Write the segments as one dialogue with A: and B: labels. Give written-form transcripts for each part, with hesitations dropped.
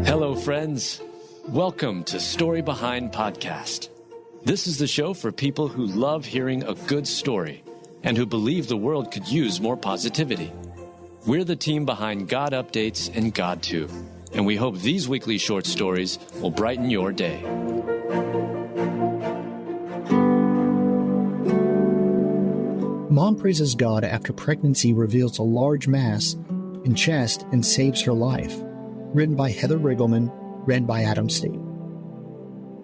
A: Hello, friends. Welcome to Story Behind Podcast. This is the show for people who love hearing a good story and who believe the world could use more positivity. We're the team behind GodUpdates and God2, and we hope these weekly short stories will brighten your day.
B: Mom praises God after pregnancy reveals a large mass in chest and saves her life. Written by Heather Riggleman, read by Adam State.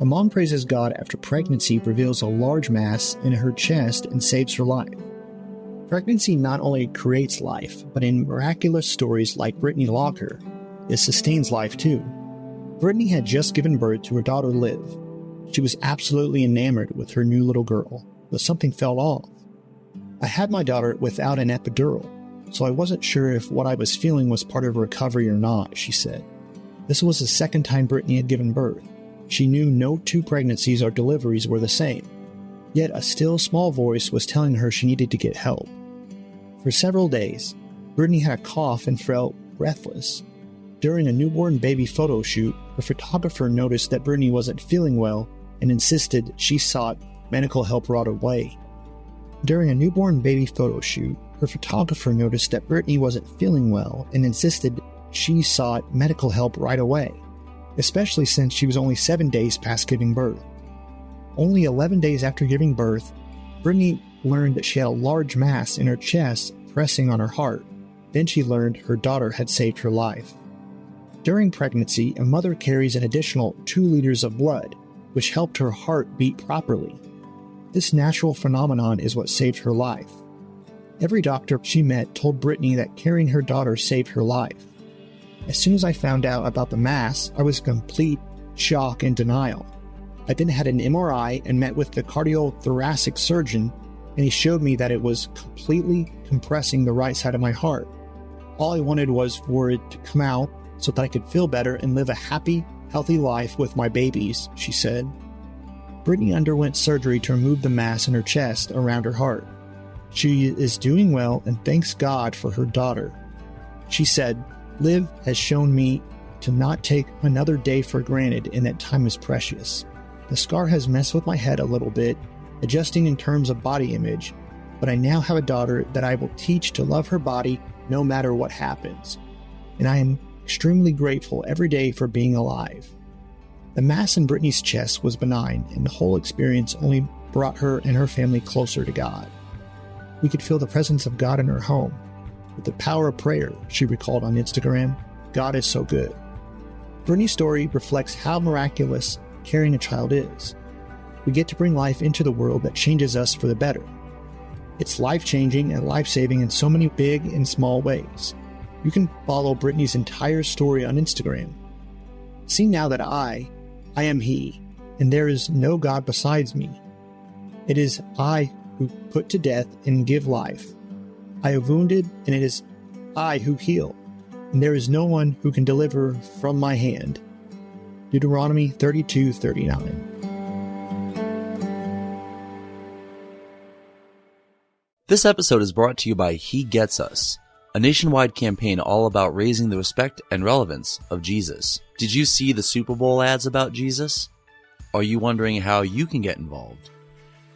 B: A mom praises God after pregnancy reveals a large mass in her chest and saves her life. Pregnancy not only creates life, but in miraculous stories like Brittany Locker, it sustains life too. Brittany had just given birth to her daughter Liv. She was absolutely enamored with her new little girl, but something fell off. I had my daughter without an epidural, so I wasn't sure if what I was feeling was part of recovery or not, she said. This was the second time Brittany had given birth. She knew no two pregnancies or deliveries were the same. Yet a still small voice was telling her she needed to get help. For several days, Brittany had a cough and felt breathless. During a newborn baby photo shoot, her photographer noticed that Brittany wasn't feeling well and insisted she sought medical help right away. During a newborn baby photo shoot, her photographer noticed that Brittany wasn't feeling well and insisted she sought medical help right away, especially since she was only 7 days past giving birth. Only 11 days after giving birth, Brittany learned that she had a large mass in her chest pressing on her heart. Then she learned her daughter had saved her life. During pregnancy, a mother carries an additional 2 liters of blood, which helped her heart beat properly. This natural phenomenon is what saved her life. Every doctor she met told Brittany that carrying her daughter saved her life. As soon as I found out about the mass, I was in complete shock and denial. I then had an MRI and met with the cardiothoracic surgeon, and he showed me that it was completely compressing the right side of my heart. All I wanted was for it to come out so that I could feel better and live a happy, healthy life with my babies, she said. Brittany underwent surgery to remove the mass in her chest around her heart. She is doing well and thanks God for her daughter. She said, "Liv has shown me to not take another day for granted and that time is precious. The scar has messed with my head a little bit, adjusting in terms of body image, but I now have a daughter that I will teach to love her body no matter what happens. And I am extremely grateful every day for being alive." The mass in Brittany's chest was benign, and the whole experience only brought her and her family closer to God. We could feel the presence of God in her home. With the power of prayer, she recalled on Instagram, God is so good. Brittany's story reflects how miraculous carrying a child is. We get to bring life into the world that changes us for the better. It's life-changing and life-saving in so many big and small ways. You can follow Brittany's entire story on Instagram. See now that I am He, and there is no God besides me. It is I who put to death and give life. I have wounded, and it is I who heal, and there is no one who can deliver from my hand. Deuteronomy 32:39.
C: This episode is brought to you by He Gets Us, a nationwide campaign all about raising the respect and relevance of Jesus. Did you see the Super Bowl ads about Jesus? Are you wondering how you can get involved?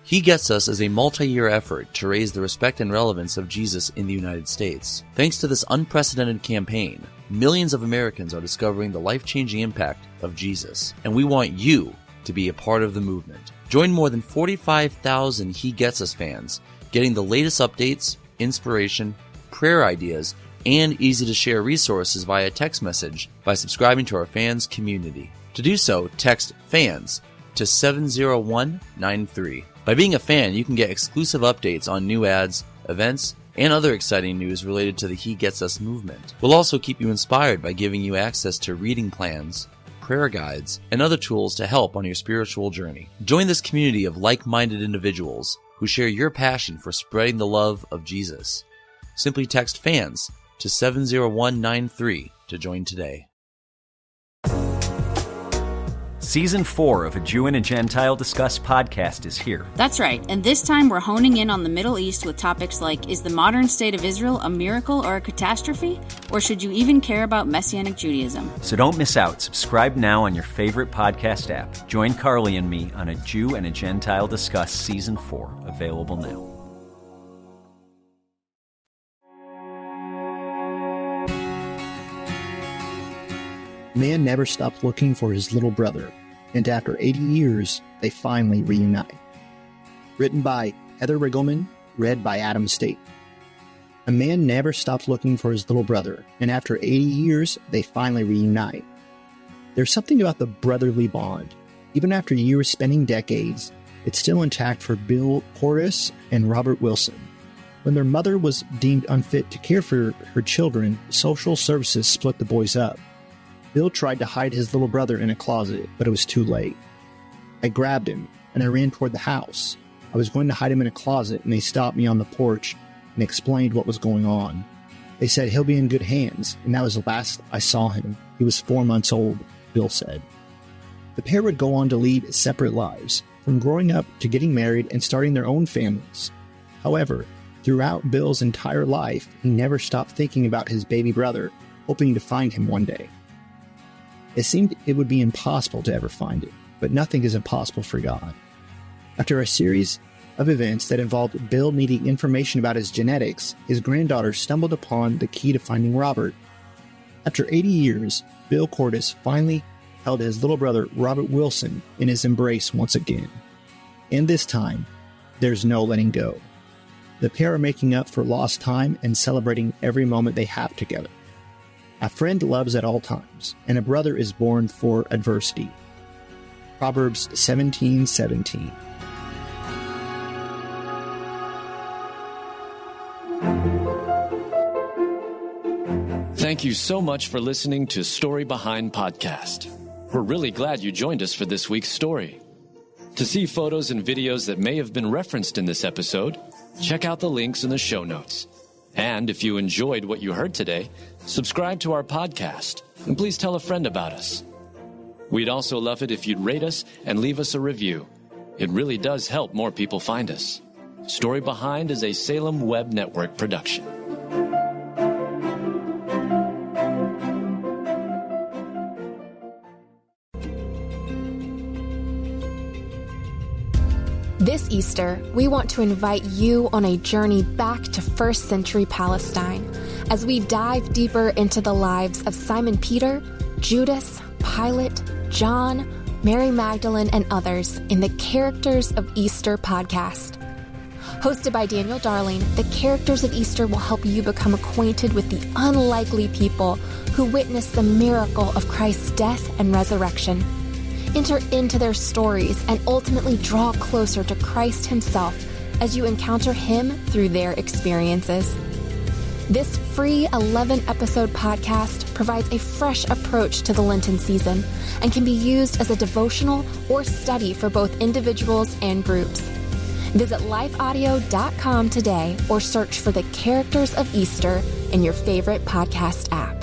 C: He Gets Us is a multi-year effort to raise the respect and relevance of Jesus in the United States. Thanks to this unprecedented campaign, millions of Americans are discovering the life-changing impact of Jesus, and we want you to be a part of the movement. Join more than 45,000 He Gets Us fans, getting the latest updates, inspiration, prayer ideas, and easy-to-share resources via text message by subscribing to our fans community. To do so, text FANS to 70193. By being a fan, you can get exclusive updates on new ads, events, and other exciting news related to the He Gets Us movement. We'll also keep you inspired by giving you access to reading plans, prayer guides, and other tools to help on your spiritual journey. Join this community of like-minded individuals who share your passion for spreading the love of Jesus. Simply text FANS to 70193 to join today.
D: Season 4 of A Jew and a Gentile Discuss podcast is here.
E: That's right, and this time we're honing in on the Middle East with topics like, is the modern state of Israel a miracle or a catastrophe? Or should you even care about Messianic Judaism?
D: So don't miss out. Subscribe now on your favorite podcast app. Join Carly and me on A Jew and a Gentile Discuss Season 4, available now.
B: Man never stopped looking for his little brother, and after 80 years, they finally reunite. Written by Heather Riggleman, read by Adam State. A man never stopped looking for his little brother, and after 80 years, they finally reunite. There's something about the brotherly bond. Even after years spending decades, it's still intact for Bill Portis and Robert Wilson. When their mother was deemed unfit to care for her children, social services split the boys up. Bill tried to hide his little brother in a closet, but it was too late. I grabbed him, and I ran toward the house. I was going to hide him in a closet, and they stopped me on the porch and explained what was going on. They said he'll be in good hands, and that was the last I saw him. He was 4 months old, Bill said. The pair would go on to lead separate lives, from growing up to getting married and starting their own families. However, throughout Bill's entire life, he never stopped thinking about his baby brother, hoping to find him one day. It seemed it would be impossible to ever find him, but nothing is impossible for God. After a series of events that involved Bill needing information about his genetics, his granddaughter stumbled upon the key to finding Robert. After 80 years, Bill Portis finally held his little brother Robert Wilson in his embrace once again. And this time, there's no letting go. The pair are making up for lost time and celebrating every moment they have together. A friend loves at all times, and a brother is born for adversity. Proverbs 17:17.
A: Thank you so much for listening to Story Behind Podcast. We're really glad you joined us for this week's story. To see photos and videos that may have been referenced in this episode, check out the links in the show notes. And if you enjoyed what you heard today, subscribe to our podcast, and please tell a friend about us. We'd also love it if you'd rate us and leave us a review. It really does help more people find us. Story Behind is a Salem Web Network production.
F: This Easter, we want to invite you on a journey back to first century Palestine as we dive deeper into the lives of Simon Peter, Judas, Pilate, John, Mary Magdalene, and others in the Characters of Easter podcast. Hosted by Daniel Darling, the Characters of Easter will help you become acquainted with the unlikely people who witnessed the miracle of Christ's death and resurrection. Enter into their stories and ultimately draw closer to Christ himself as you encounter him through their experiences. This free 11-episode podcast provides a fresh approach to the Lenten season and can be used as a devotional or study for both individuals and groups. Visit lifeaudio.com today or search for the Characters of Easter in your favorite podcast app.